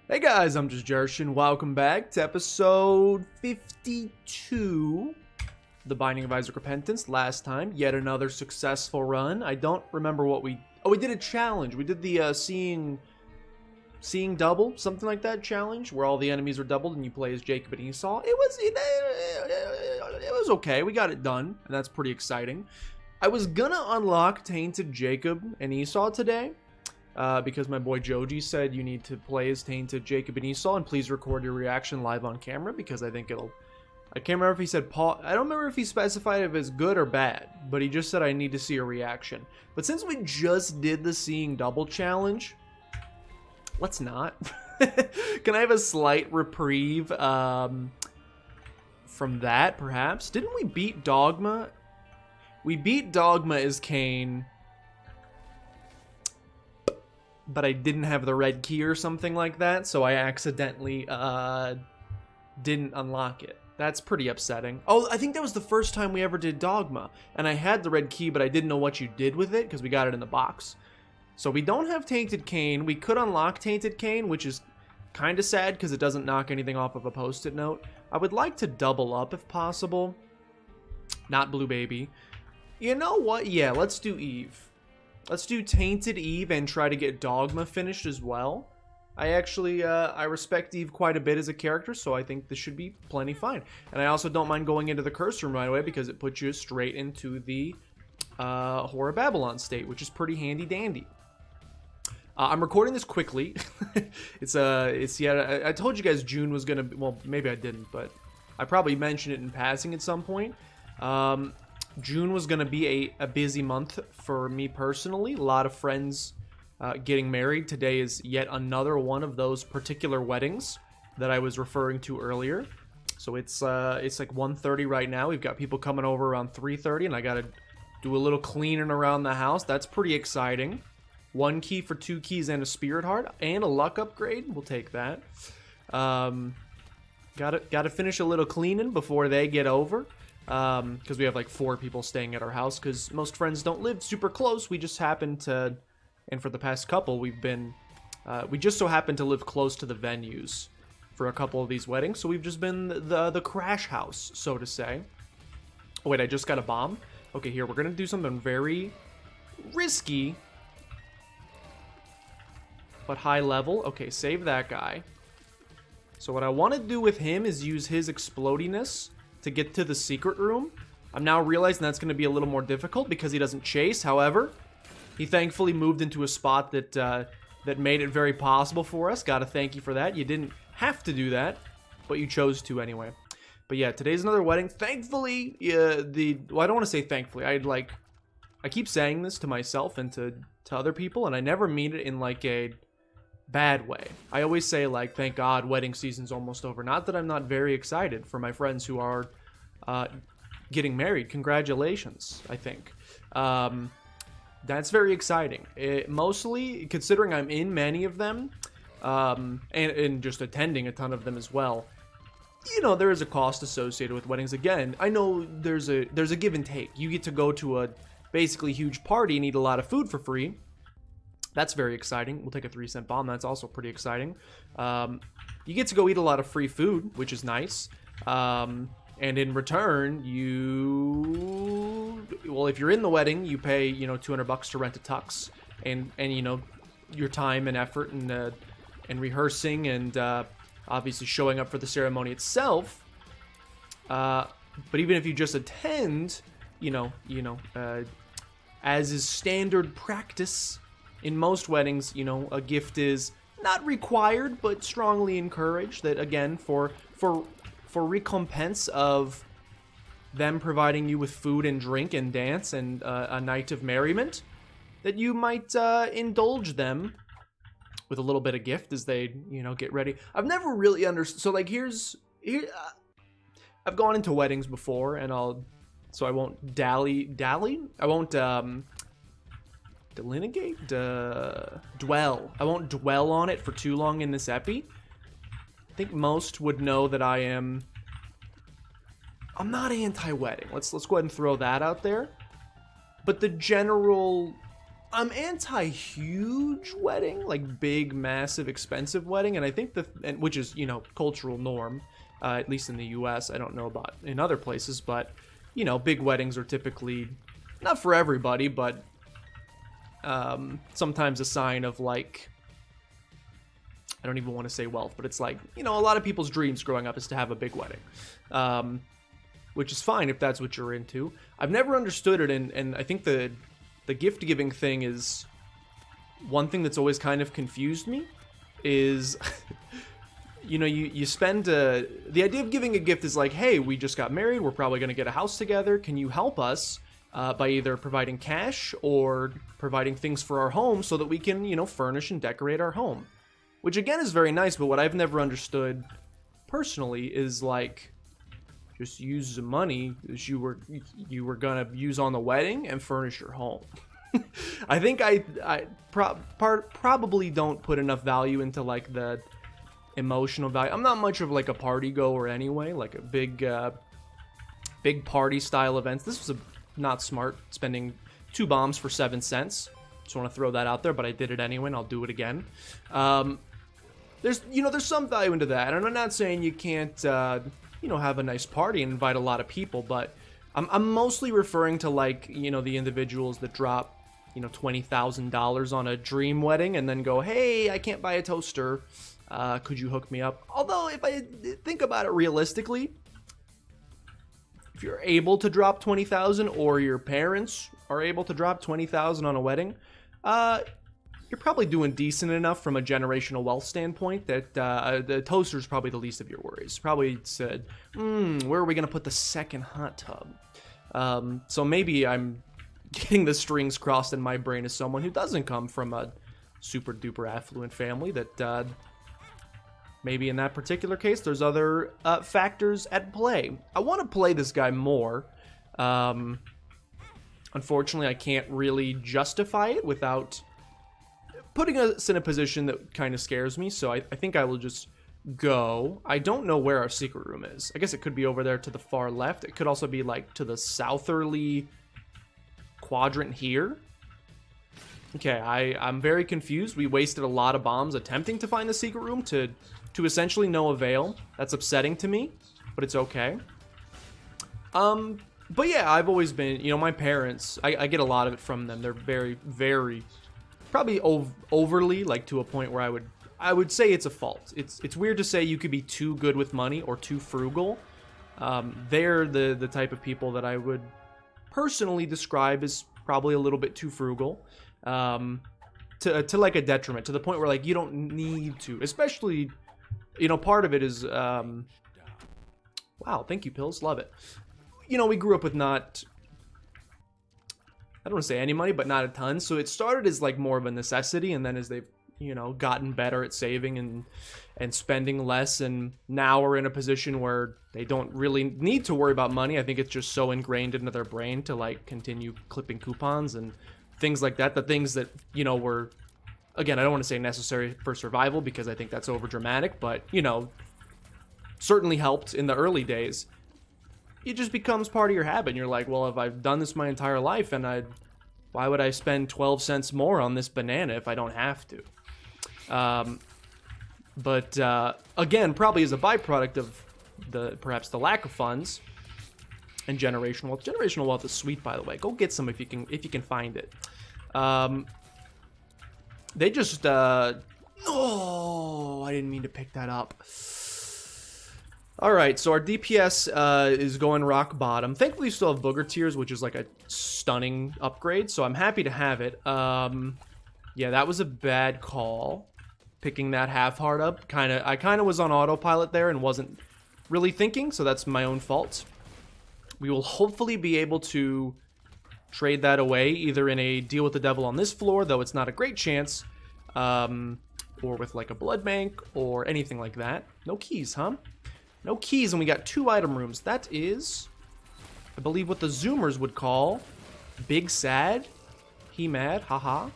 Hey guys, I'm just Jershin. Welcome back to episode 52, The Binding of Isaac Repentance. Last time, yet another successful run. I don't remember what we... Oh, we did a challenge. We did the seeing double, something like that challenge, where all the enemies are doubled and you play as Jacob and Esau. It was okay. We got it done, and that's pretty exciting. I was gonna unlock Tainted Jacob and Esau today, because my boy Joji said you need to play as Tainted Jacob and Esau, and please record your reaction live on camera, because I think it'll... I can't remember if he said I don't remember if he specified if it's good or bad, but he just said I need to see a reaction. But since we just did the seeing double challenge, let's not. Can I have a slight reprieve from that, perhaps? Didn't we beat Dogma? We beat Dogma as Cain, but I didn't have the red key or something like that, so I accidentally didn't unlock it. That's pretty upsetting. Oh, I think that was the first time we ever did Dogma, and I had the red key, but I didn't know what you did with it, because we got it in the box. So we don't have Tainted Cain. We could unlock Tainted Cain, which is kind of sad, because it doesn't knock anything off of a post-it note. I would like to double up, if possible. Not Blue Baby. You know what? Yeah, let's do Eve. Let's do Tainted Eve and try to get Dogma finished as well. I actually, I respect Eve quite a bit as a character, so I think this should be plenty fine. And I also don't mind going into the curse room right away, because it puts you straight into the Horror Babylon state, which is pretty handy dandy. I'm recording this quickly. I told you guys June was gonna be, well, maybe I didn't, but I probably mentioned it in passing at some point. June was going to be a busy month for me personally. A lot of friends getting married. Today is yet another one of those particular weddings that I was referring to earlier. So it's like 1:30 right now. We've got people coming over around 3:30, and I got to do a little cleaning around the house. That's pretty exciting. 1 key for 2 keys and a spirit heart and a luck upgrade. We'll take that. Gotta finish a little cleaning before they get over. Because we have like 4 people staying at our house, because most friends don't live super close. We just happen to, and for the past couple, we just so happen to live close to the venues for a couple of these weddings, so we've just been the crash house, so to say. Oh wait, I just got a bomb. Okay, here, we're gonna do something very risky, but high level. Okay, save that guy. So what I want to do with him is use his explodiness to get to the secret room. I'm now realizing that's going to be a little more difficult because he doesn't chase. However, he thankfully moved into a spot that that made it very possible for us. Gotta thank you for that. You didn't have to do that, but you chose to anyway. But yeah, today's another wedding. Thankfully, well, I don't want to say thankfully. I keep saying this to myself and to other people, and I never mean it in like a bad way. I always say, like, thank God wedding season's almost over. Not that I'm not very excited for my friends who are getting married. Congratulations, I think. That's very exciting. Mostly, considering I'm in many of them, and just attending a ton of them as well, you know, there is a cost associated with weddings. Again, I know there's a give and take. You get to go to a basically huge party and eat a lot of food for free. That's very exciting. We'll take a 3-cent bomb. That's also pretty exciting. You get to go eat a lot of free food, which is nice. And in return, well, if you're in the wedding, you pay, you know, $200 to rent a tux, and you know, your time and effort and rehearsing and obviously showing up for the ceremony itself. But even if you just attend, you know, as is standard practice in most weddings, you know, a gift is not required, but strongly encouraged. That, again, for recompense of them providing you with food and drink and dance and a night of merriment, that you might indulge them with a little bit of gift as they, you know, get ready. I've never really understood. So, like, I've gone into weddings before, and so I won't dally. I won't dwell. I won't dwell on it for too long in this epi. I think most would know that I'm not anti-wedding. Let's go ahead and throw that out there. But the general I'm anti-huge wedding, like big, massive, expensive wedding, and I think which is, you know, cultural norm, at least in the U.S. I don't know about in other places, but, you know, big weddings are typically not for everybody, but sometimes a sign of, like, I don't even want to say wealth, but it's like, you know, a lot of people's dreams growing up is to have a big wedding, which is fine if that's what you're into. I've never understood it, and I think the gift giving thing is one thing that's always kind of confused me is, you know, you spend, the idea of giving a gift is like, hey, we just got married, we're probably going to get a house together, can you help us by either providing cash or providing things for our home so that we can, you know, furnish and decorate our home. Which again is very nice, but what I've never understood personally is like, just use the money that you were gonna use on the wedding and furnish your home. I think I probably don't put enough value into like the emotional value. I'm not much of like a party goer anyway, like a big party style events. This was not smart, spending 2 bombs for 7 cents. Just want to throw that out there, but I did it anyway, and I'll do it again. There's some value into that, and I'm not saying you can't, you know, have a nice party and invite a lot of people, but I'm mostly referring to, like, you know, the individuals that drop, you know, $20,000 on a dream wedding and then go, hey, I can't buy a toaster, could you hook me up? Although, if I think about it realistically, if you're able to drop $20,000 or your parents are able to drop $20,000 on a wedding, you're probably doing decent enough from a generational wealth standpoint that the toaster is probably the least of your worries. Probably said, where are we going to put the second hot tub? So maybe I'm getting the strings crossed in my brain as someone who doesn't come from a super duper affluent family, that maybe in that particular case there's other factors at play. I want to play this guy more. Unfortunately, I can't really justify it without putting us in a position that kind of scares me, so I think I will just go. I don't know where our secret room is. I guess it could be over there to the far left. It could also be like to the southerly quadrant here. Okay, I'm very confused. We wasted a lot of bombs attempting to find the secret room to essentially no avail. That's upsetting to me, but it's okay. But yeah, I've always been, you know, my parents, I get a lot of it from them. They're very, very, probably overly, like to a point where I would say it's a fault. It's weird to say you could be too good with money or too frugal. They're the type of people that I would personally describe as probably a little bit too frugal, to like a detriment, to the point where like you don't need to, especially, you know, part of it is, wow, thank you, Pills, love it. You know, we grew up with not, I don't want to say any money, but not a ton. So it started as like more of a necessity, and then as they've, you know, gotten better at saving and spending less, and now we're in a position where they don't really need to worry about money. I think it's just so ingrained into their brain to like continue clipping coupons and things like that. The things that, you know, were, again, I don't want to say necessary for survival because I think that's over dramatic, but, you know, certainly helped in the early days. It just becomes part of your habit, and you're like, well, if I've done this my entire life, and why would I spend 12 cents more on this banana if I don't have to? But again, probably as a byproduct of perhaps the lack of funds and generational wealth. Generational wealth is sweet, by the way. Go get some if you can find it. They just oh, I didn't mean to pick that up. All right, so our DPS is going rock bottom. Thankfully, we still have Booger Tears, which is like a stunning upgrade, so I'm happy to have it. Yeah, that was a bad call, picking that half heart up. I kind of was on autopilot there and wasn't really thinking, so that's my own fault. We will hopefully be able to trade that away, either in a deal with the devil on this floor, though it's not a great chance, or with like a blood bank or anything like that. No keys, huh? No keys, and we got 2 item rooms. That is, I believe, what the Zoomers would call big sad. He mad, haha.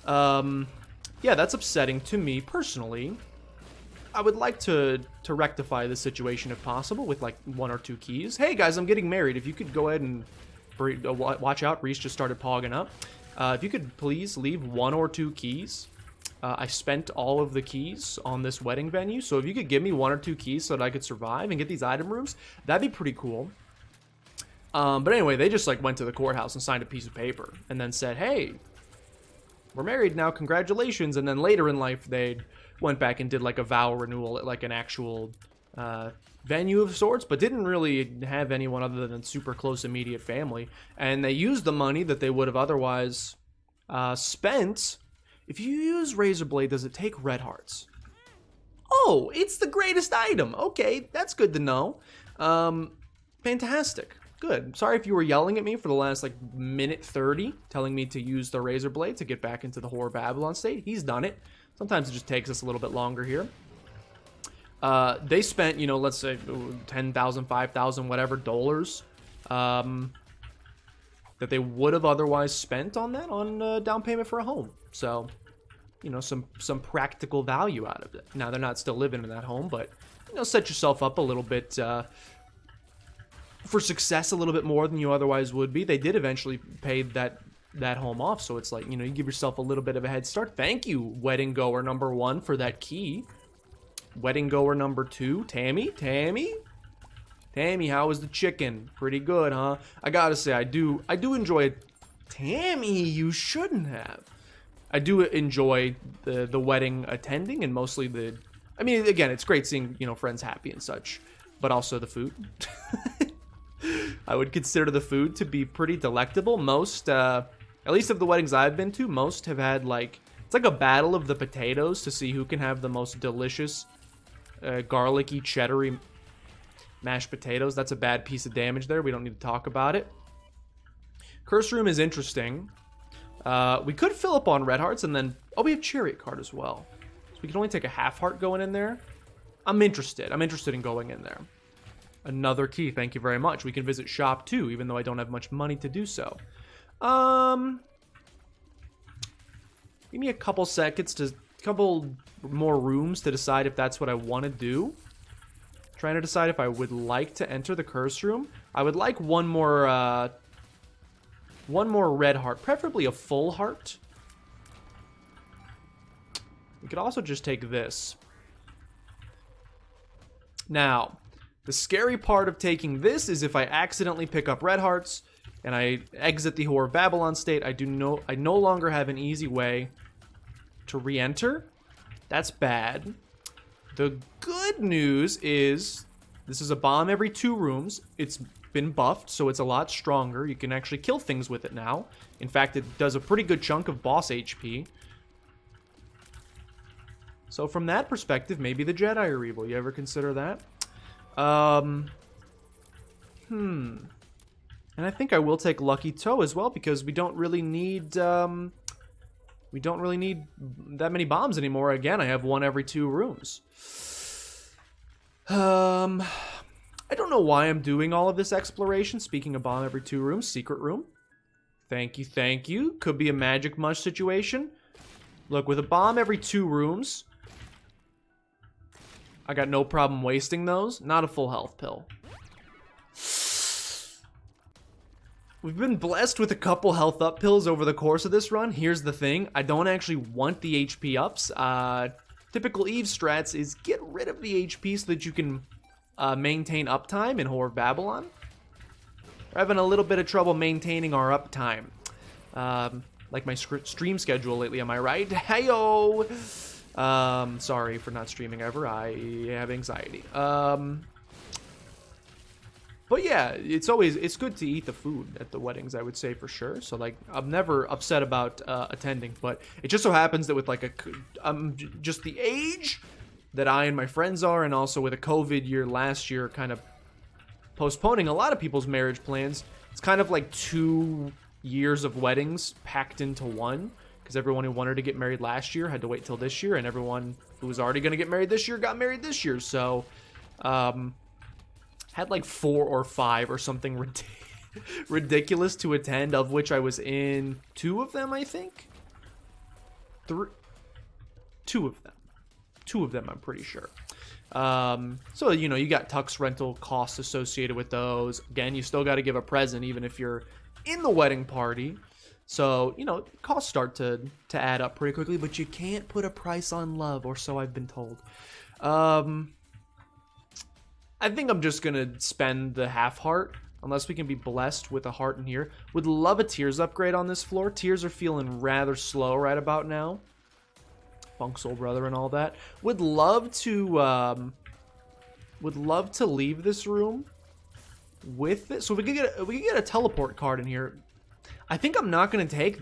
Yeah, that's upsetting to me personally. I would like to rectify this situation if possible with like 1 or 2 keys. Hey guys, I'm getting married. If you could go ahead and watch out, Reese just started pogging up. If you could please leave 1 or 2 keys. I spent all of the keys on this wedding venue, so if you could give me 1 or 2 keys so that I could survive and get these item rooms, that'd be pretty cool. But anyway, they just like went to the courthouse and signed a piece of paper and then said, hey, we're married now, congratulations. And then later in life, they went back and did like a vow renewal at like an actual venue of sorts, but didn't really have anyone other than super close immediate family. And they used the money that they would have otherwise spent. If you use Razor Blade, does it take red hearts? Oh, it's the greatest item. Okay, that's good to know. Fantastic. Good. Sorry if you were yelling at me for the last like minute 30, telling me to use the Razor Blade to get back into the Whore of Babylon state. He's done it. Sometimes it just takes us a little bit longer here. They spent, you know, let's say 10,000, 5,000, whatever dollars that they would have otherwise spent on that on down payment for a home. So, you know, some practical value out of it. Now they're not still living in that home, but you know, set yourself up a little bit for success, a little bit more than you otherwise would be. They did eventually pay that home off, so it's like, you know, you give yourself a little bit of a head start. Thank you, wedding goer number 1, for that key. Wedding goer number 2, Tammy, how was the chicken? Pretty good, huh? I gotta say, I do enjoy it. Tammy, you shouldn't have. I do enjoy the wedding attending, and mostly I mean, again, it's great seeing, you know, friends happy and such, but also the food. I would consider the food to be pretty delectable. Most, at least of the weddings I've been to, most have had like, it's like a battle of the potatoes to see who can have the most delicious, garlicky, cheddary mashed potatoes. That's a bad piece of damage there. We don't need to talk about it. Curse room is interesting. We could fill up on red hearts and then, oh, we have chariot card as well. So we can only take a half heart going in there. I'm interested in going in there. Another key, thank you very much. We can visit shop too, even though I don't have much money to do so. Give me a couple seconds to, couple more rooms to decide if that's what I want to do. Trying to decide if I would like to enter the curse room. I would like one more red heart, preferably a full heart. We could also just take this. Now, the scary part of taking this is if I accidentally pick up red hearts and I exit the Whore of Babylon state, I no longer have an easy way to re-enter. That's bad. The good news is this is a bomb every 2 rooms. It's been buffed, so it's a lot stronger. You can actually kill things with it now. In fact, it does a pretty good chunk of boss HP. So from that perspective, maybe the Jedi are evil. You ever consider that? And I think I will take Lucky Toe as well, because we don't really need that many bombs anymore. Again, I have 1 every 2 rooms. I don't know why I'm doing all of this exploration. Speaking of bomb every 2 rooms, secret room. Thank you. Could be a magic mush situation. Look, with a bomb every 2 rooms, I got no problem wasting those. Not a full health pill. We've been blessed with a couple health up pills over the course of this run. Here's the thing. I don't actually want the HP ups. Typical Eve strats is get rid of the HP so that you can maintain uptime in Whore of Babylon. We're having a little bit of trouble maintaining our uptime. Like my stream schedule lately, am I right? Hey-o! Sorry for not streaming ever. I have anxiety. But yeah, it's good to eat the food at the weddings, I would say, for sure. So like, I'm never upset about attending, but it just so happens that with like just the age that I and my friends are, and also with a COVID year last year kind of postponing a lot of people's marriage plans, it's kind of like 2 years of weddings packed into one. Because everyone who wanted to get married last year had to wait till this year, and everyone who was already going to get married this year got married this year. So, had like 4 or 5 or something ridiculous to attend, of which I was in 2 of them, I think. 2 of them. 2 of them, I'm pretty sure. So, you know, you got tux rental costs associated with those. Again, you still got to give a present even if you're in the wedding party. So, you know, costs start to add up pretty quickly, but you can't put a price on love, or so I've been told. I think I'm just gonna spend the half heart, unless we can be blessed with a heart in here. Would love a tears upgrade on this floor. Tears are feeling rather slow right about now. Funk Soul Brother and all that. Would love to leave this room with it. So if we could get a teleport card in here. I think I'm not gonna take.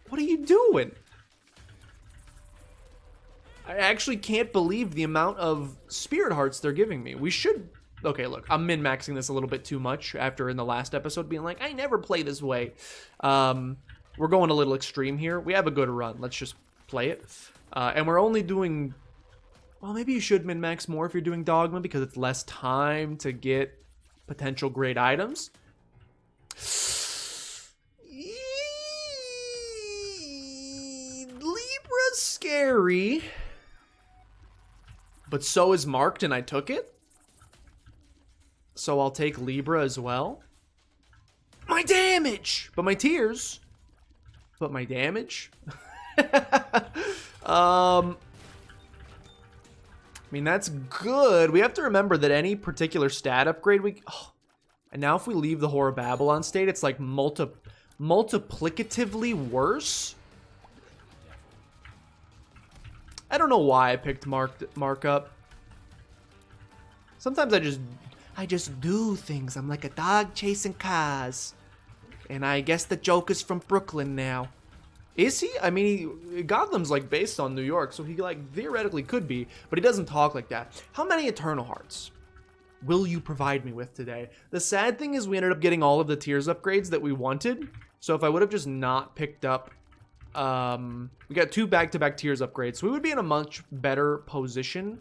What are you doing? I actually can't believe the amount of spirit hearts they're giving me. We should... Okay, look, I'm min-maxing this a little bit too much after in the last episode being like, I never play this way. We're going a little extreme here. We have a good run. Let's just play it. And we're only doing... Well, maybe you should min-max more if you're doing Dogma because it's less time to get potential great items. Libra's scary. But so is Marked, and I took it. So I'll take Libra as well. My damage! But my tears. But my damage. I mean, that's good. We have to remember that any particular stat upgrade we... Oh. And now if we leave the Whore of Babylon state, it's like multiplicatively worse. I don't know why I picked markup. Sometimes I just do things. I'm like a dog chasing cars. And I guess the Joker's from Brooklyn now. Is he? I mean, Gotham's like based on New York, so he like theoretically could be, but he doesn't talk like that. How many Eternal Hearts will you provide me with today? The sad thing is we ended up getting all of the tiers upgrades that we wanted. So if I would have just not picked up, we got 2 back-to-back tiers upgrades. So we would be in a much better position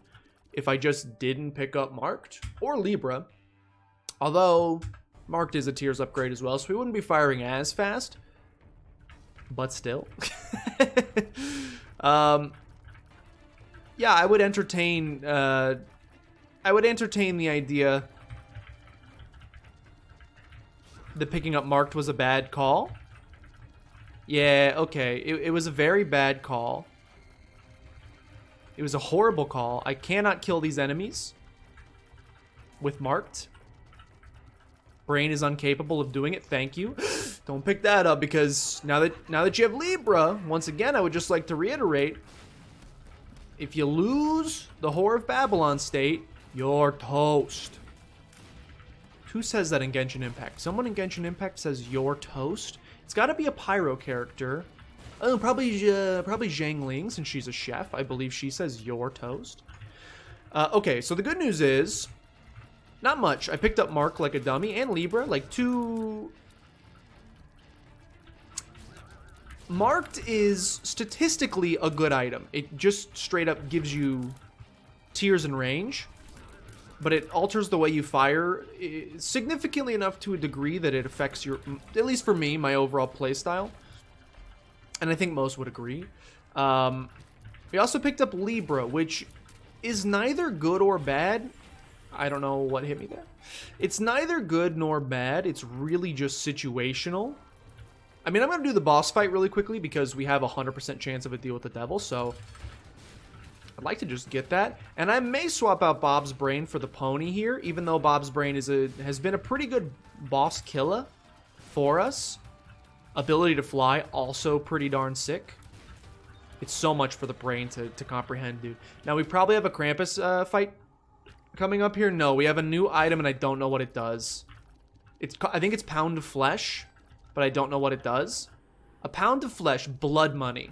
if I just didn't pick up Marked or Libra. Although Marked is a tiers upgrade as well, so we wouldn't be firing as fast. But still. Yeah, I would entertain the idea that picking up Marked was a bad call. Yeah, okay. It was a very bad call. It was a horrible call. I cannot kill these enemies with Marked. Brain is incapable of doing it. Thank you. Don't pick that up because now that you have Libra, once again, I would just like to reiterate, if you lose the Whore of Babylon state, you're toast. Who says that in Genshin Impact? Someone in Genshin Impact says you're toast? It's got to be a pyro character. Oh, probably Zhang Ling, since she's a chef. I believe she says you're toast. Okay, so the good news is, not much. I picked up Mark like a dummy, and Libra, like 2... Marked is statistically a good item. It just straight up gives you tiers and range, but it alters the way you fire significantly enough to a degree that it affects your, at least for me, my overall playstyle. And I think most would agree. We also picked up Libra, which is neither good or bad. I don't know what hit me there. It's neither good nor bad. It's really just situational. I mean, I'm going to do the boss fight really quickly because we have a 100% chance of a deal with the devil, so I'd like to just get that. And I may swap out Bob's Brain for the pony here, even though Bob's Brain has been a pretty good boss killer for us. Ability to fly, also pretty darn sick. It's so much for the brain to comprehend, dude. Now, we probably have a Krampus fight coming up here. No, we have a new item, and I don't know what it does. I think it's Pound of Flesh, but I don't know what it does. A pound of flesh, blood money.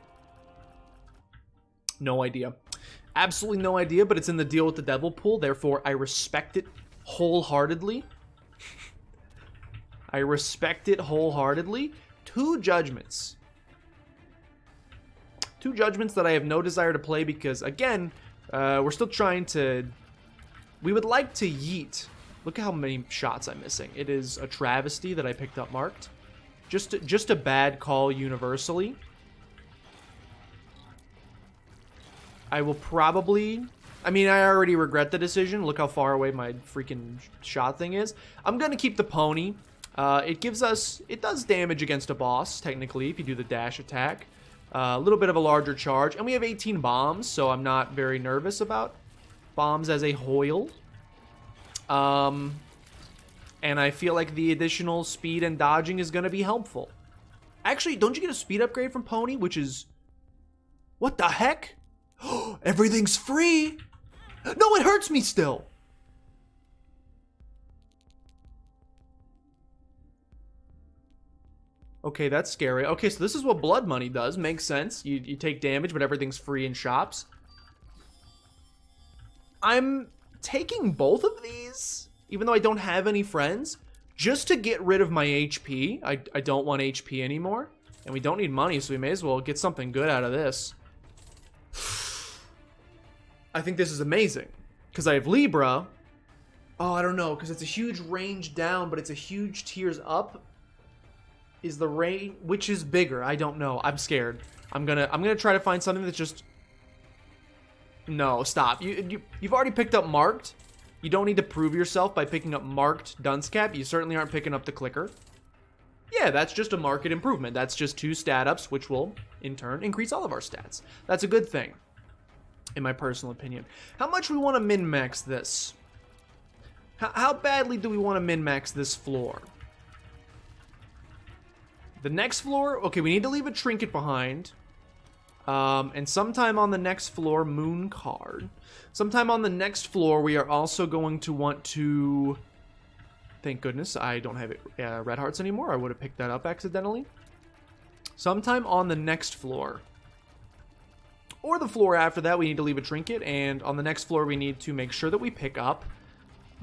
No idea. Absolutely no idea, but it's in the deal with the devil pool, therefore I respect it wholeheartedly. I respect it wholeheartedly. 2 judgments. 2 judgments that I have no desire to play because, again, we're still trying to... We would like to yeet. Look at how many shots I'm missing. It is a travesty that I picked up Marked. Just a bad call universally. I will probably... I mean, I already regret the decision. Look how far away my freaking shot thing is. I'm going to keep the pony. It does damage against a boss, technically, if you do the dash attack. A little bit of a larger charge. And we have 18 bombs, so I'm not very nervous about bombs as a whole. And I feel like the additional speed and dodging is going to be helpful. Actually, don't you get a speed upgrade from Pony, which is... What the heck? Everything's free! No, it hurts me still! Okay, that's scary. Okay, so this is what blood money does. Makes sense. You take damage, but everything's free in shops. I'm taking both of these, even though I don't have any friends, just to get rid of my HP. I don't want HP anymore. And we don't need money, so we may as well get something good out of this. I think this is amazing. Because I have Libra. Oh, I don't know, because it's a huge range down, but it's a huge tiers up. Is the range, which is bigger? I don't know. I'm scared. I'm gonna try to find something that's just... No, stop. You've already picked up Marked. You don't need to prove yourself by picking up Marked Dunce Cap. You certainly aren't picking up the Clicker. Yeah, that's just a market improvement. That's just 2 stat ups, which will, in turn, increase all of our stats. That's a good thing, in my personal opinion. How much we want to min-max this? How badly do we want to min-max this floor? The next floor, okay, we need to leave a trinket behind. And sometime on the next floor, moon card. Sometime on the next floor, we are also going to want to... Thank goodness I don't have red hearts anymore. I would have picked that up accidentally. Sometime on the next floor, or the floor after that, we need to leave a trinket. And on the next floor, we need to make sure that we pick up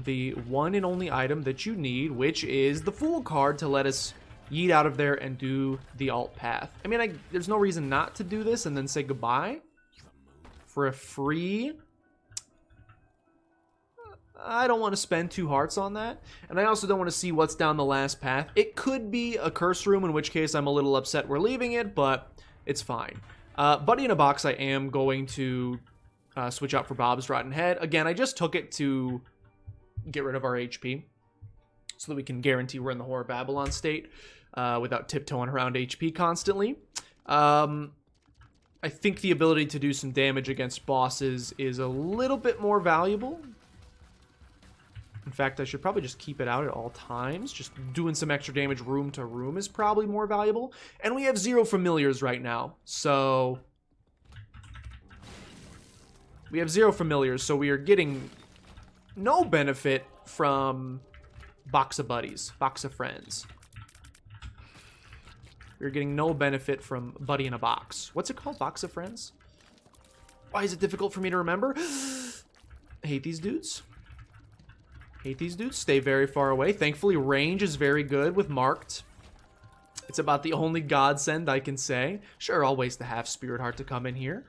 the one and only item that you need, which is the Fool card to let us yeet out of there and do the alt path. I mean, there's no reason not to do this and then say goodbye for a free... I don't want to spend 2 hearts on that, and I also don't want to see what's down the last path. It could be a curse room, in which case I'm a little upset we're leaving it, but it's fine. Buddy in a Box, I am going to switch out for Bob's Rotten Head. Again, I just took it to get rid of our HP, so that we can guarantee we're in the Horror Babylon state without tiptoeing around HP constantly. I think the ability to do some damage against bosses is a little bit more valuable. In fact, I should probably just keep it out at all times. Just doing some extra damage room to room is probably more valuable. And we have 0 familiars right now, so... We have 0 familiars, so we are getting no benefit from Box of Buddies, Box of Friends. We're getting no benefit from Buddy in a Box. What's it called? Box of Friends? Why is it difficult for me to remember? I hate these dudes. Hate these dudes. Stay very far away. Thankfully, range is very good with Marked. It's about the only godsend I can say. Sure, I'll waste a half Spirit Heart to come in here.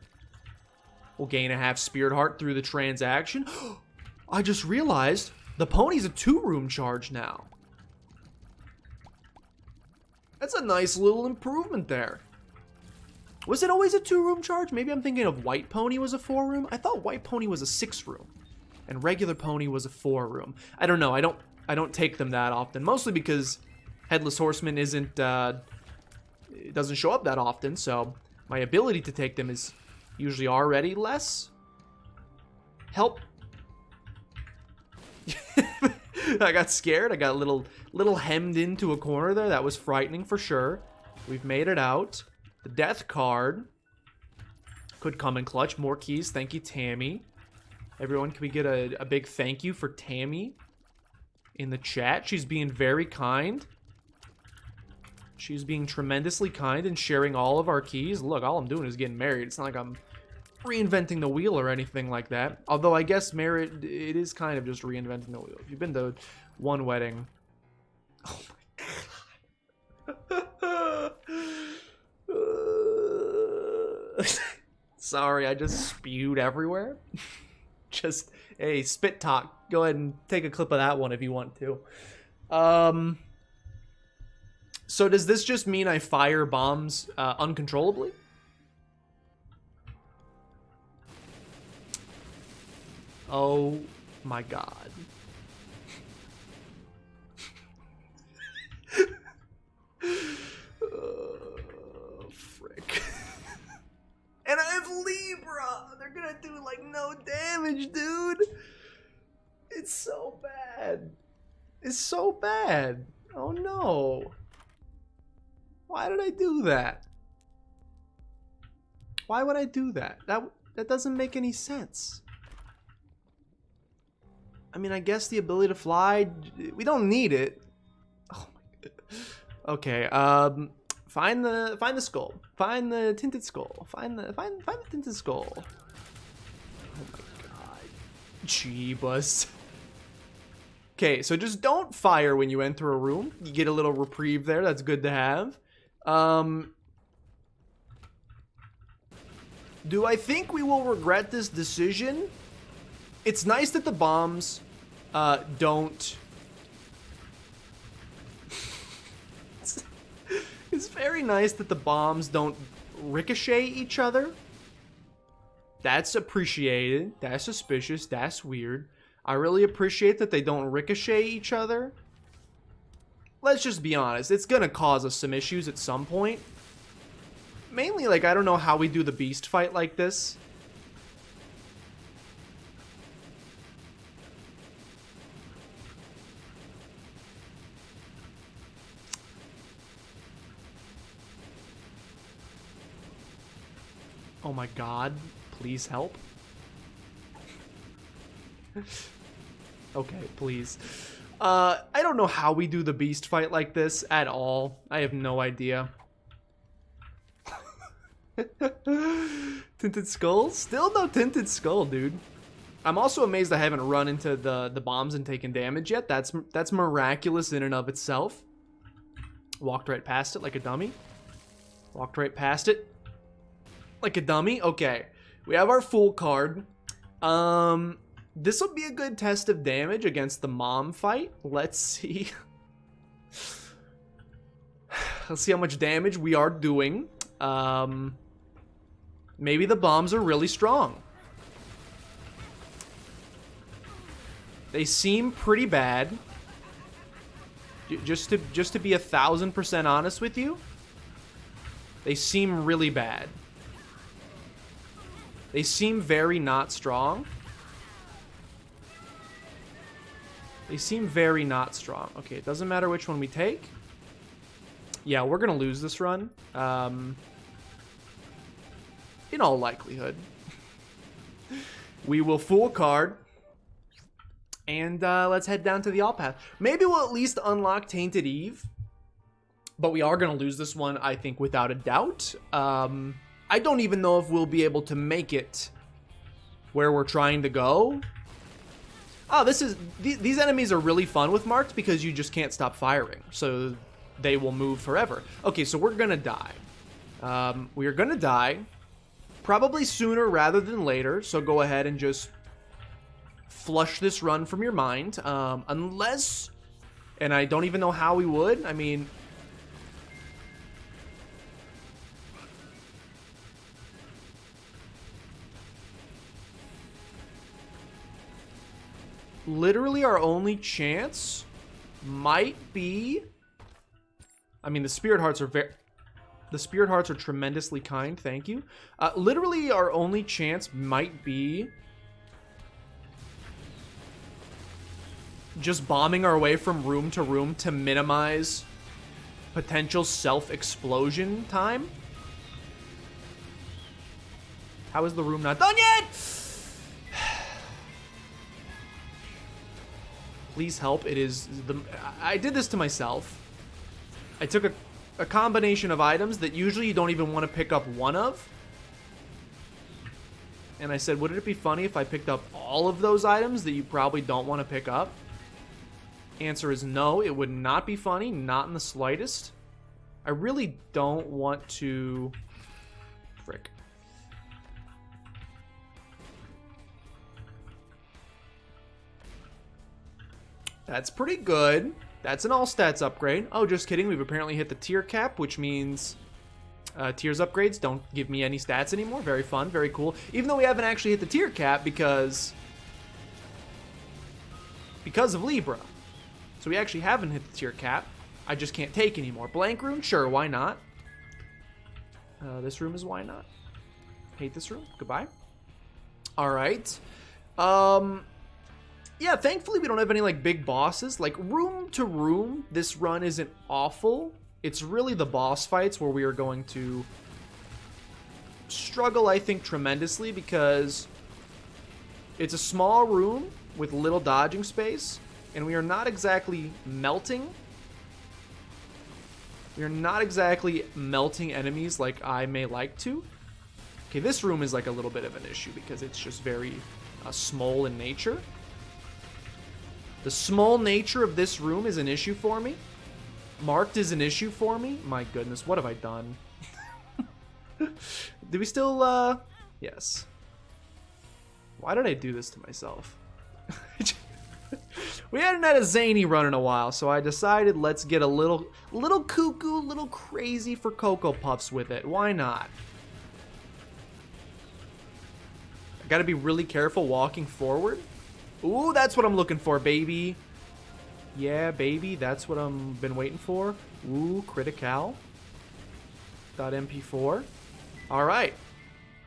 We'll gain a half Spirit Heart through the transaction. I just realized the Pony's a 2-room charge now. That's a nice little improvement there. Was it always a 2-room charge? Maybe I'm thinking of White Pony was a 4-room. I thought White Pony was a 6-room. And regular Pony was a 4-room. I don't know. I don't take them that often. Mostly because Headless Horseman isn't it doesn't show up that often, so my ability to take them is usually already less. Help. I got scared. I got a little hemmed into a corner there. That was frightening for sure. We've made it out. The Death card could come in clutch. More keys. Thank you, Tammy. Everyone, can we get a big thank you for Tammy in the chat? She's being very kind. She's being tremendously kind and sharing all of our keys. Look, all I'm doing is getting married. It's not like I'm reinventing the wheel or anything like that. Although I guess marriage, it is kind of just reinventing the wheel. If you've been to one wedding... Oh my god. Sorry, I just spewed everywhere. Just, hey, spit talk. Go ahead and take a clip of that one if you want to. So does this just mean I fire bombs uncontrollably? Oh my god. damage, dude. It's so bad. It's so bad. Oh no. Why did I do that? Why would I do that? That doesn't make any sense. I mean, I guess the ability to fly, we don't need it. Oh my god. Okay, find the skull. Find the tinted skull. Find the tinted skull. Oh my god. Jeebus. Okay, so just don't fire when you enter a room. You get a little reprieve there. That's good to have. Do I think we will regret this decision? It's nice that the bombs don't... It's very nice that the bombs don't ricochet each other. That's appreciated. That's suspicious. That's weird. I really appreciate that they don't ricochet each other. Let's just be honest. It's gonna cause us some issues at some point. Mainly, like, I don't know how we do the beast fight like this. Oh my god, please help. Okay, please. I don't know how we do the beast fight like this at all. I have no idea. Tinted skull? Still no tinted skull, dude. I'm also amazed I haven't run into the bombs and taken damage yet. That's miraculous in and of itself. Walked right past it like a dummy. Walked right past it like a dummy. Okay, we have our full card. This will be a good test of damage against the mom fight. Let's see. Let's see how much damage we are doing. Maybe the bombs are really strong. They seem pretty bad. Just to be 1000% honest with you, they seem really bad. They seem very not strong. They seem very not strong. Okay, it doesn't matter which one we take. Yeah, we're gonna lose this run. In all likelihood. We will full card. And let's head down to the All Path. Maybe we'll at least unlock Tainted Eve. But we are going to lose this one, I think, without a doubt. I don't even know if we'll be able to make it where we're trying to go. Oh, these enemies are really fun with marked because you just can't stop firing. So they will move forever. Okay, so we're going to die. We are going to die. Probably sooner rather than later, so go ahead and just flush this run from your mind. Unless, and I don't even know how we would, I mean... Literally our only chance might be... I mean, the Spirit Hearts are very... The Spirit Hearts are tremendously kind, thank you. Literally, our only chance might be just bombing our way from room to minimize potential self-explosion time. How is the room not done yet? Please help. It is the... I did this to myself. I took a combination of items that usually you don't even want to pick up one of. And I said, would it be funny if I picked up all of those items that you probably don't want to pick up? Answer is no, it would not be funny, not in the slightest. I really don't want to... Frick. That's pretty good. That's an all stats upgrade. Oh, just kidding. We've apparently hit the tier cap, which means tiers upgrades don't give me any stats anymore. Very fun, very cool. Even though we haven't actually hit the tier cap because of Libra. So we actually haven't hit the tier cap. I just can't take anymore. Blank room? Sure, why not? This room is why not. Hate this room. Goodbye. All right. Yeah, thankfully we don't have any like big bosses. Like room to room, this run isn't awful. It's really the boss fights where we are going to struggle, I think, tremendously, because it's a small room with little dodging space, and we are not exactly melting. We are not exactly melting enemies like I may like to. Okay, this room is like a little bit of an issue because it's just very small in nature. The small nature of this room is an issue for me. Marked is an issue for me. My goodness, what have I done? Do we still, yes. Why did I do this to myself? We hadn't had a zany run in a while, so I decided let's get a little cuckoo, little crazy for Cocoa Puffs with it. Why not? I gotta be really careful walking forward. Ooh, that's what I'm looking for, baby. Yeah, baby, that's what I've been waiting for. Ooh, critical. .mp4. All right.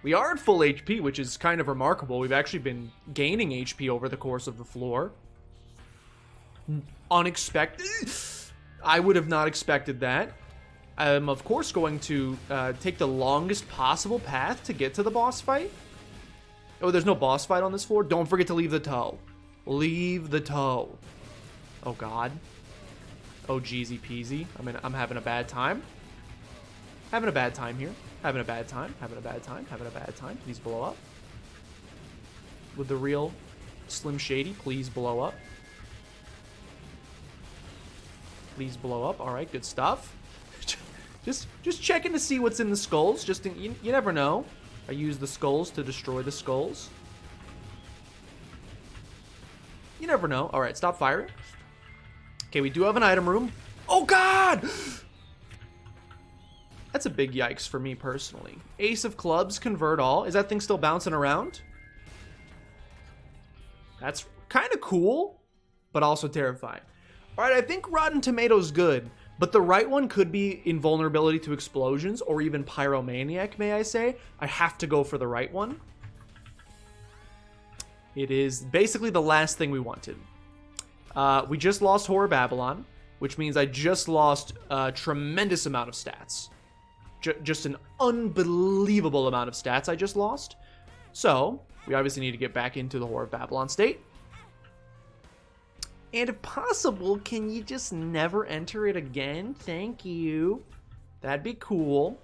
We are at full HP, which is kind of remarkable. We've actually been gaining HP over the course of the floor. Unexpected. I would have not expected that. I'm, of course, going to take the longest possible path to get to the boss fight. Oh, there's no boss fight on this floor? Don't forget to leave the toe. Leave the toe. Oh, God. Oh, jeezy peasy. I mean, I'm having a bad time. Having a bad time here. Having a bad time. Having a bad time. Having a bad time. Please blow up. With the real Slim Shady, please blow up. Please blow up. All right, good stuff. just checking to see what's in the skulls. Just in, you never know. I use the skulls to destroy the skulls. You never know. All right, stop firing. Okay, we do have an item room. Oh, God! That's a big yikes for me personally. Ace of clubs, convert all. Is that thing still bouncing around? That's kind of cool, but also terrifying. All right, I think Rotten Tomatoes good, but the right one could be invulnerability to explosions or even pyromaniac, may I say. I have to go for the right one. It is basically the last thing we wanted. We just lost Horror Babylon, which means I just lost a tremendous amount of stats. Just an unbelievable amount of stats I just lost. So, we obviously need to get back into the Horror of Babylon state. And if possible, can you just never enter it again? Thank you. That'd be cool.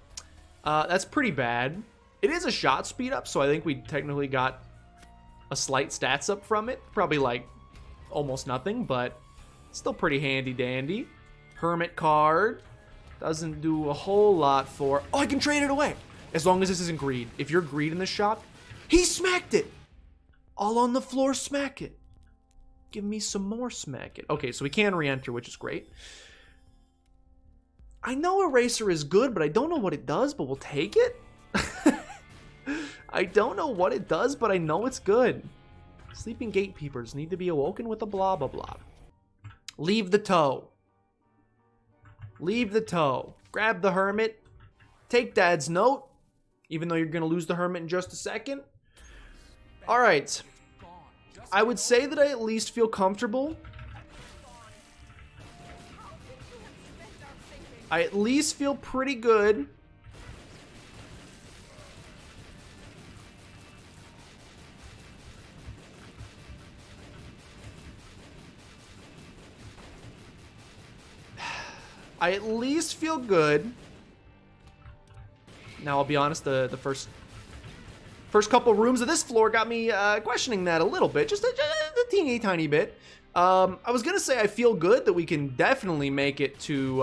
That's pretty bad. It is a shot speed up, so I think we technically got a slight stats up from it. Probably like almost nothing, but still pretty handy dandy. Hermit card. Doesn't do a whole lot for... Oh, I can trade it away. As long as this isn't greed. If you're greed in this shop, he smacked it. All on the floor, smack it. Give me some more, smack it. Okay, so we can re-enter, which is great. I know Eraser is good, but I don't know what it does, but we'll take it. I don't know what it does, but I know it's good. Sleeping gatekeepers need to be awoken with a blah, blah, blah. Leave the toe. Leave the toe. Grab the hermit. Take Dad's note. Even though you're going to lose the hermit in just a second. All right. I would say that I at least feel comfortable. I at least feel pretty good. I at least feel good. Now, I'll be honest, the first couple rooms of this floor got me questioning that a little bit. Just a teeny tiny bit. I was going to say I feel good that we can definitely make it to...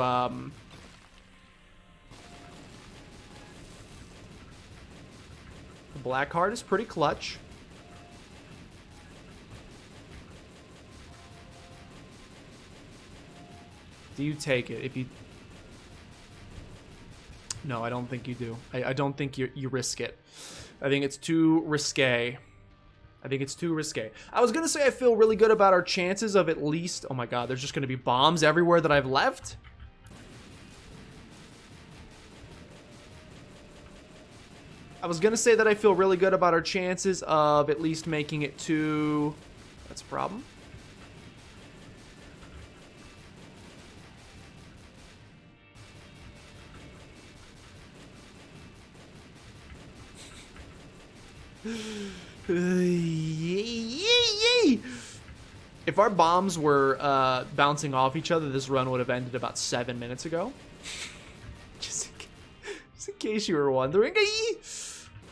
the black card is pretty clutch. Do you take it? If you... No, I don't think you do. I don't think you risk it. I think it's too risque. I think it's too risque. I was going to say I feel really good about our chances of at least... Oh my god, there's just going to be bombs everywhere that I've left. I was gonna say that I feel really good about our chances of at least making it to... That's a problem. If our bombs were bouncing off each other, this run would have ended about 7 minutes ago. Just in case you were wondering.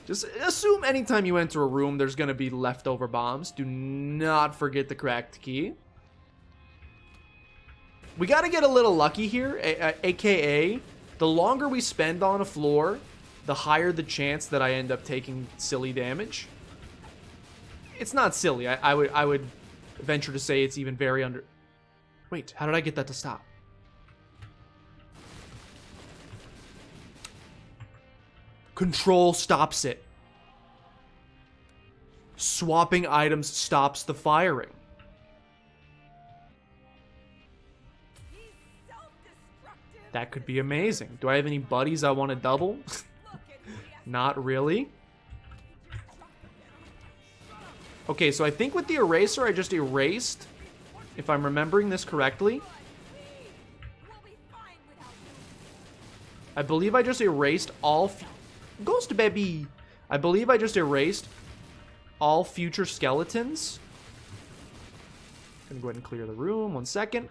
Just assume anytime you enter a room, there's going to be leftover bombs. Do not forget the cracked key. We got to get a little lucky here, aka the longer we spend on a floor, the higher the chance that I end up taking silly damage. It's not silly. I would venture to say it's even very under... Wait, how did I get that to stop? Control stops it. Swapping items stops the firing. That could be amazing. Do I have any buddies I want to double? Not really. Okay, so I think with the eraser, I just erased, if I'm remembering this correctly. I believe I just erased all... Ghost baby! I believe I just erased all future skeletons. Gonna go ahead and clear the room. 1 second.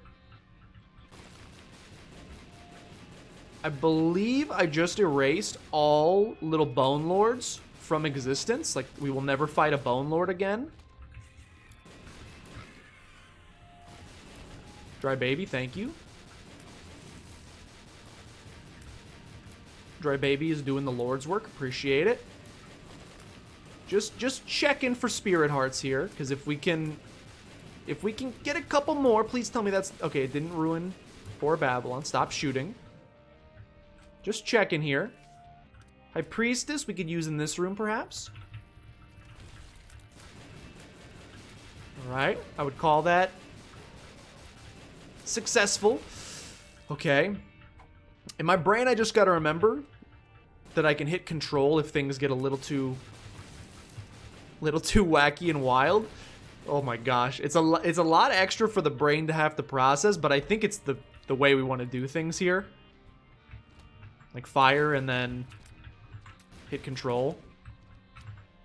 I believe I just erased all little bone lords from existence. Like, we will never fight a bone lord again. Dry baby, thank you. Dry baby is doing the Lord's work. Appreciate it. Just checking for spirit hearts here, because if we can get a couple more, please tell me that's okay. It didn't ruin poor Babylon. Stop shooting. Just checking here. High Priestess we could use in this room, perhaps. All right, I would call that successful. Okay. In my brain, I just got to remember that I can hit control if things get a little too wacky and wild. Oh my gosh, it's a lot extra for the brain to have to process, but I think it's the way we want to do things here. Like fire and then hit control.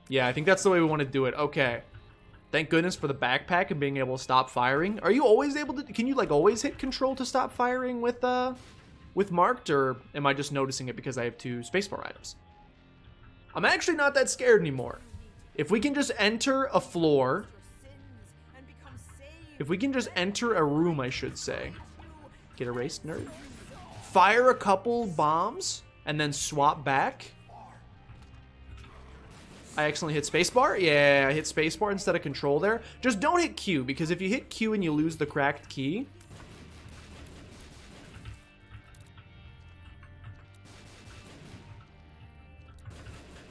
Yeah, I think that's the way we want to do it. Okay. Thank goodness for the backpack and being able to stop firing. Are you always able to... Can you, like, always hit control to stop firing with marked? Or am I just noticing it because I have 2 spacebar items? I'm actually not that scared anymore. If we can just enter a floor... If we can just enter a room, I should say. Get erased, nerd. Fire a couple bombs and then swap back. I accidentally hit spacebar. Yeah, I hit spacebar instead of control there. Just don't hit Q, because if you hit Q and you lose the cracked key...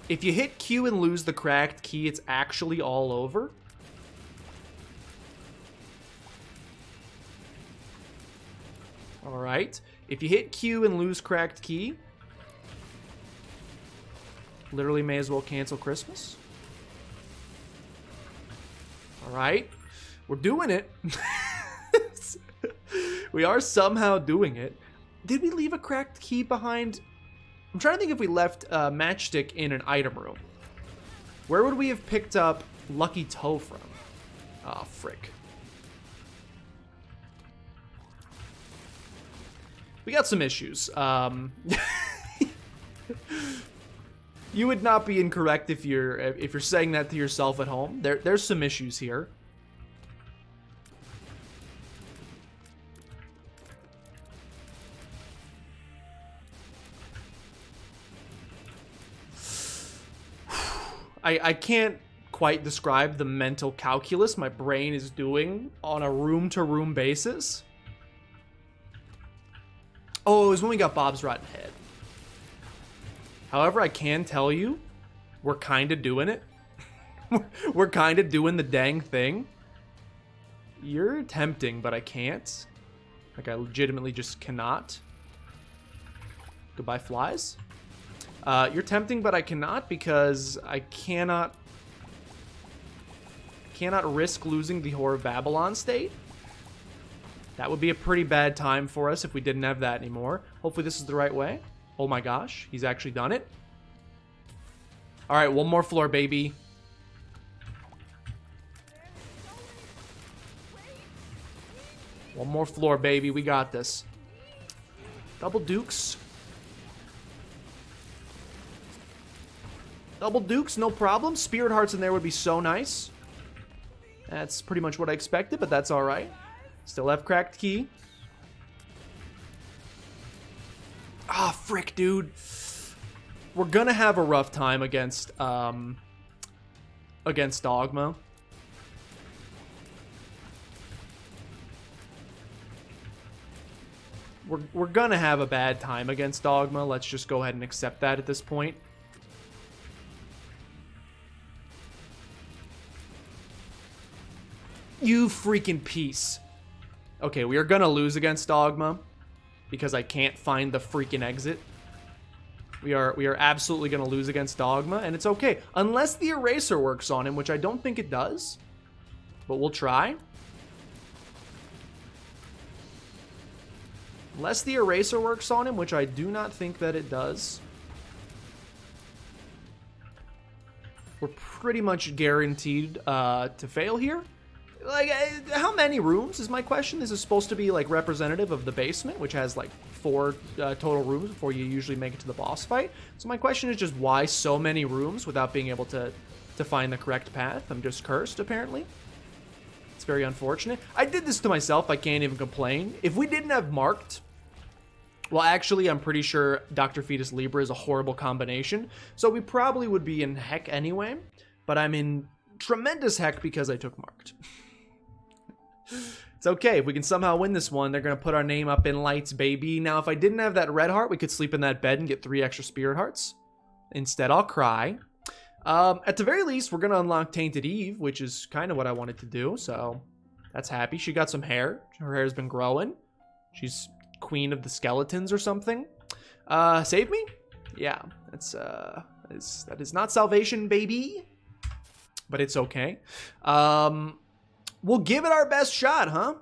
If you hit Q and lose the cracked key, it's actually all over. Alright. If you hit Q and lose cracked key... Literally may as well cancel Christmas. Alright. We're doing it. We are somehow doing it. Did we leave a cracked key behind? I'm trying to think if we left Matchstick in an item room. Where would we have picked up Lucky Toe from? Oh, frick. We got some issues. You would not be incorrect if you're saying that to yourself at home. There's some issues here. I can't quite describe the mental calculus my brain is doing on a room-to-room basis. Oh, it was when we got Bob's Rotten Head. However, I can tell you, we're kind of doing it. We're kind of doing the dang thing. You're tempting, but I can't. Like, I legitimately just cannot. Goodbye, flies. You're tempting, but I cannot because I cannot risk losing the Whore of Babylon state. That would be a pretty bad time for us if we didn't have that anymore. Hopefully this is the right way. Oh my gosh, he's actually done it. All right, one more floor, baby. One more floor, baby. We got this. Double dukes. Double dukes, no problem. Spirit hearts in there would be so nice. That's pretty much what I expected, but that's all right. Still have cracked key. Ah, frick, dude. We're gonna have a rough time against Dogma. We're gonna have a bad time against Dogma. Let's just go ahead and accept that at this point. You freaking piece. Okay, we are gonna lose against Dogma because I can't find the freaking exit. We are absolutely gonna lose against Dogma, and it's okay. Unless the eraser works on him, which I don't think it does. But we'll try. Unless the eraser works on him, which I do not think that it does. We're pretty much guaranteed to fail here. Like, how many rooms is my question? This is supposed to be, like, representative of the basement, which has, like, 4 total rooms before you usually make it to the boss fight. So my question is just why so many rooms without being able to find the correct path? I'm just cursed, apparently. It's very unfortunate. I did this to myself. I can't even complain. If we didn't have marked... Well, actually, I'm pretty sure Dr. Fetus Libra is a horrible combination. So we probably would be in heck anyway. But I'm in tremendous heck because I took marked. It's okay. If we can somehow win this one, they're going to put our name up in lights, baby. Now, if I didn't have that red heart, we could sleep in that bed and get 3 extra spirit hearts. Instead, I'll cry. At the very least, we're going to unlock Tainted Eve, which is kind of what I wanted to do. So that's happy. She got some hair. Her hair's been growing. She's queen of the skeletons or something. Save me? Yeah, that is not salvation, baby. But it's okay. We'll give it our best shot, huh?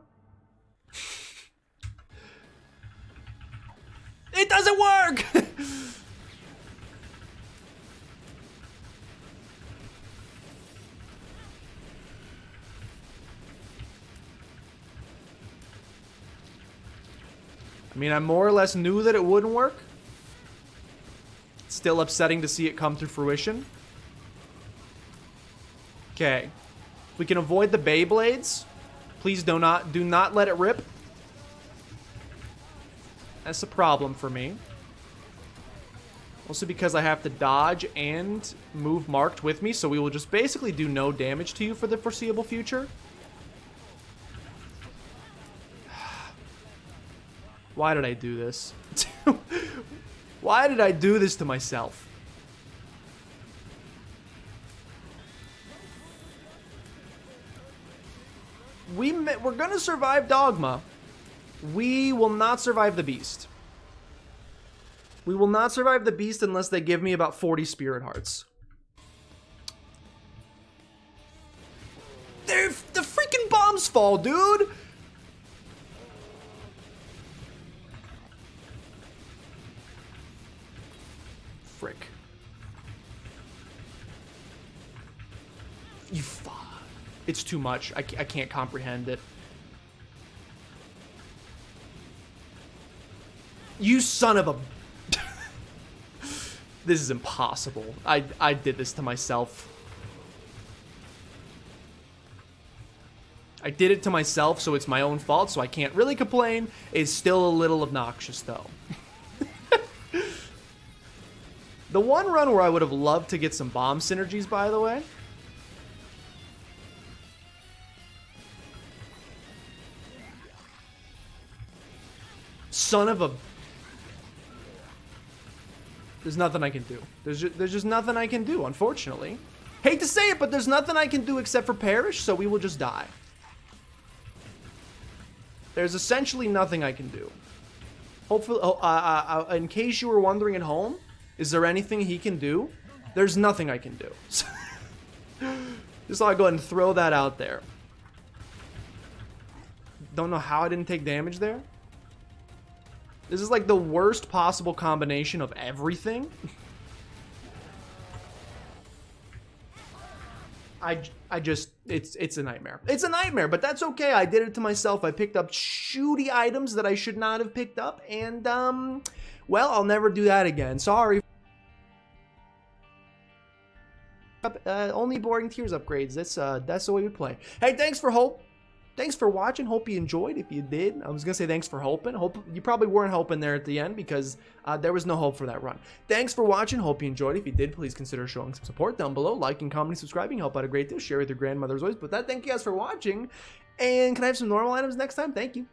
It doesn't work! I mean, I more or less knew that it wouldn't work. It's still upsetting to see it come to fruition. Okay. If we can avoid the Beyblades, please do not let it rip. That's a problem for me. Also because I have to dodge and move marked with me, so we will just basically do no damage to you for the foreseeable future. Why did I do this? Why did I do this to myself? We're gonna survive Dogma. We will not survive the Beast. We will not survive the Beast unless they give me about 40 Spirit Hearts. The freaking bombs fall, dude! Frick. You fuck. It's too much. I can't comprehend it. You son of a... This is impossible. I did this to myself. I did it to myself, so it's my own fault, so I can't really complain. It's still a little obnoxious, though. The one run where I would have loved to get some bomb synergies, by the way. Son of a... There's nothing I can do. There's just nothing I can do, unfortunately. Hate to say it, but there's nothing I can do except for perish, so we will just die. There's essentially nothing I can do. Hopefully, in case you were wondering at home, Is there anything he can do? There's nothing I can do. Just thought I'd go ahead and throw that out there. Don't know how I didn't take damage there. This is like the worst possible combination of everything. I just, it's a nightmare. It's a nightmare, but that's okay. I did it to myself. I picked up shooty items that I should not have picked up, and, well, I'll never do that again. Sorry. Only boring tiers upgrades. That's the way we play. Hey, thanks for watching. Hope you enjoyed. If you did, I was gonna say thanks for hoping. Hope you probably weren't hoping there at the end because there was no hope for that run. Thanks for watching. Hope you enjoyed. If you did, please consider showing some support down below. Liking, commenting, subscribing, help out a great deal. Share with your grandmother as always. But that, thank you guys for watching. And can I have some normal items next time? Thank you.